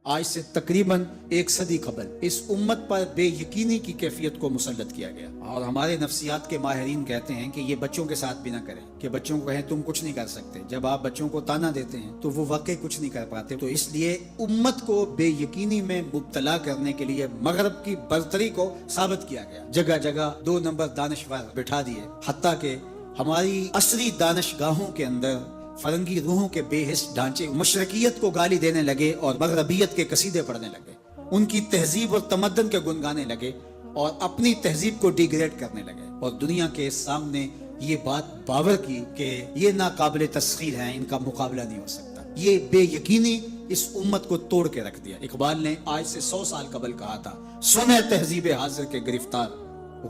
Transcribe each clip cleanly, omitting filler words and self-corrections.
آج سے تقریباً 1 صدی قبل اس امت پر بے یقینی کی کیفیت کو مسلط کیا گیا، اور ہمارے نفسیات کے ماہرین کہتے ہیں کہ یہ بچوں کے ساتھ بھی نہ کریں، کہ بچوں کو کہیں تم کچھ نہیں کر سکتے۔ جب آپ بچوں کو تانا دیتے ہیں تو وہ واقعی کچھ نہیں کر پاتے۔ تو اس لیے امت کو بے یقینی میں مبتلا کرنے کے لیے مغرب کی برتری کو ثابت کیا گیا، جگہ جگہ 2 نمبر دانشور بٹھا دیے، حتیٰ کہ ہماری عصری دانشگاہوں کے اندر فرنگی روحوں کے بے حس ڈھانچے مشرقیت کو گالی دینے لگے اور مغربیت کے قصیدے پڑھنے لگے، ان کی تہذیب اور تمدن کے گن گانے لگے اور اپنی تہذیب کو ڈیگریڈ کرنے لگے، اور دنیا کے سامنے یہ بات باور کی کہ یہ ناقابل تسخیر ہیں، ان کا مقابلہ نہیں ہو سکتا۔ یہ بے یقینی اس امت کو توڑ کے رکھ دیا۔ اقبال نے آج سے 100 سال قبل کہا تھا، سنے تہذیب حاضر کے گرفتار،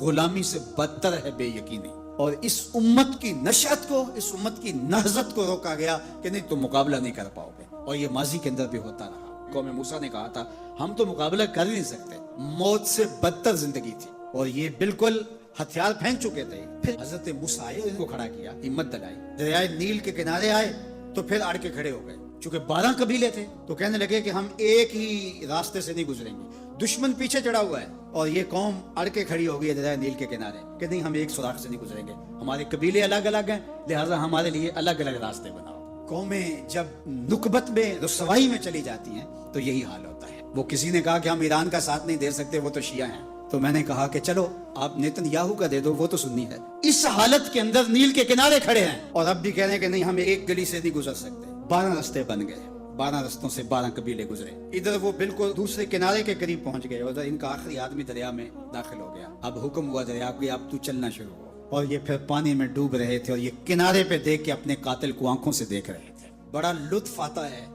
غلامی سے بدتر ہے بے یقینی۔ اور اس امت کی نشأت کو، اس امت کی نہضت کو روکا گیا کہ نہیں تم مقابلہ نہیں کر پاؤ گے، اور یہ ماضی کے اندر بھی ہوتا رہا۔ قوم موسیٰ نے کہا تھا ہم تو مقابلہ کر نہیں سکتے، موت سے بدتر زندگی تھی، اور یہ بالکل ہتھیار پھینک چکے تھے۔ پھر حضرت موسیٰ آئے، ان کو کھڑا کیا، ہمت دلائی، دریائے نیل کے کنارے آئے تو پھر اڑ کے کھڑے ہو گئے۔ چونکہ 12 قبیلے تھے تو کہنے لگے کہ ہم ایک ہی راستے سے نہیں گزریں گے، دشمن پیچھے چڑھا ہوا ہے اور یہ قوم اڑ کے کھڑی ہو گئی ہے دریائے نیل کے کنارے کہ نہیں ہم ایک سوراخ سے نہیں گزریں گے، ہمارے قبیلے الگ الگ ہیں، لہٰذا ہمارے لیے الگ الگ راستے بناؤ۔ قومیں جب نکبت میں، رسوائی میں چلی جاتی ہیں تو یہی حال ہوتا ہے۔ وہ کسی نے کہا کہ ہم ایران کا ساتھ نہیں دے سکتے، وہ تو شیعہ ہیں، تو میں نے کہا کہ چلو آپ نیتن یاہو کا دے دو، وہ تو سنی ہے۔ اس حالت کے اندر نیل کے کنارے کھڑے ہیں اور اب بھی کہہ رہے ہیں کہ نہیں ہم ایک گلی سے نہیں گزر سکتے۔ 12 راستے بن گئے، 12 رستوں سے 12 قبیلے گزرے، ادھر وہ بالکل دوسرے کنارے کے قریب پہنچ گئے، ادھر ان کا آخری آدمی دریا میں داخل ہو گیا۔ اب حکم ہوا دریا کو اب تو چلنا شروع ہو، اور یہ پھر پانی میں ڈوب رہے تھے اور یہ کنارے پہ دیکھ کے اپنے قاتل کو آنکھوں سے دیکھ رہے تھے۔ بڑا لطف آتا ہے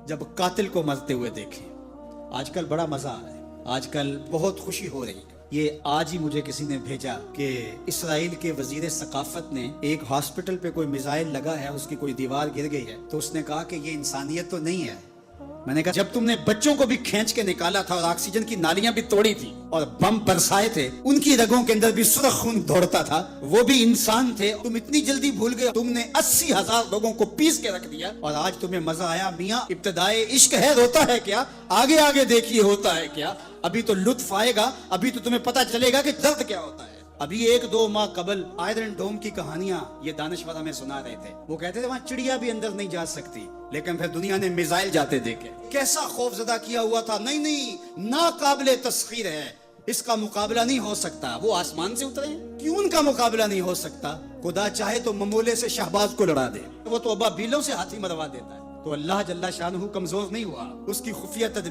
جب قاتل کو مرتے ہوئے دیکھیں۔ آج کل بڑا مزہ آ رہا ہے، آج کل بہت خوشی ہو رہی ہے۔ یہ آج ہی مجھے کسی نے بھیجا کہ اسرائیل کے وزیر ثقافت نے ایک ہاسپٹل پہ کوئی میزائل لگا ہے، اس کی کوئی دیوار گر گئی ہے، تو اس نے کہا کہ یہ انسانیت تو نہیں ہے۔ میں نے کہا جب تم نے بچوں کو بھی کھینچ کے نکالا تھا اور آکسیجن کی نالیاں بھی توڑی تھی اور بم برسائے تھے، ان کی رگوں کے اندر بھی سرخ خون دوڑتا تھا، وہ بھی انسان تھے، تم اتنی جلدی بھول گئے، تم نے 80,000 لوگوں کو پیس کے رکھ دیا اور آج تمہیں مزہ آیا۔ میاں ابتدائے عشق ہے، روتا ہے کیا، آگے آگے دیکھیے ہوتا ہے کیا، ابھی تو لطف آئے گا، ابھی تو تمہیں پتہ چلے گا کہ درد کیا ہوتا ہے۔ ابھی 1-2 ماہ قبل آئرن ڈوم کی کہانیاں یہ دانشور ہمیں سنا رہے تھے، وہ کہتے تھے وہاں چڑیا بھی اندر نہیں جا سکتی، لیکن پھر دنیا نے میزائل جاتے دیکھے، کیسا خوف زدہ کیا ہوا تھا۔ نہیں ناقابل تسخیر ہے، اس کا مقابلہ نہیں ہو سکتا۔ وہ آسمان سے اترے ہیں، کیوں ان کا مقابلہ نہیں ہو سکتا؟ خدا چاہے تو ممولے سے شہباز کو لڑا دے، وہ تو ابابیلوں سے ہاتھی مروا دیتا ہے۔ تو اللہ جل شانہ کمزور نہیں ہوا، اس کی خفیہ تدبیر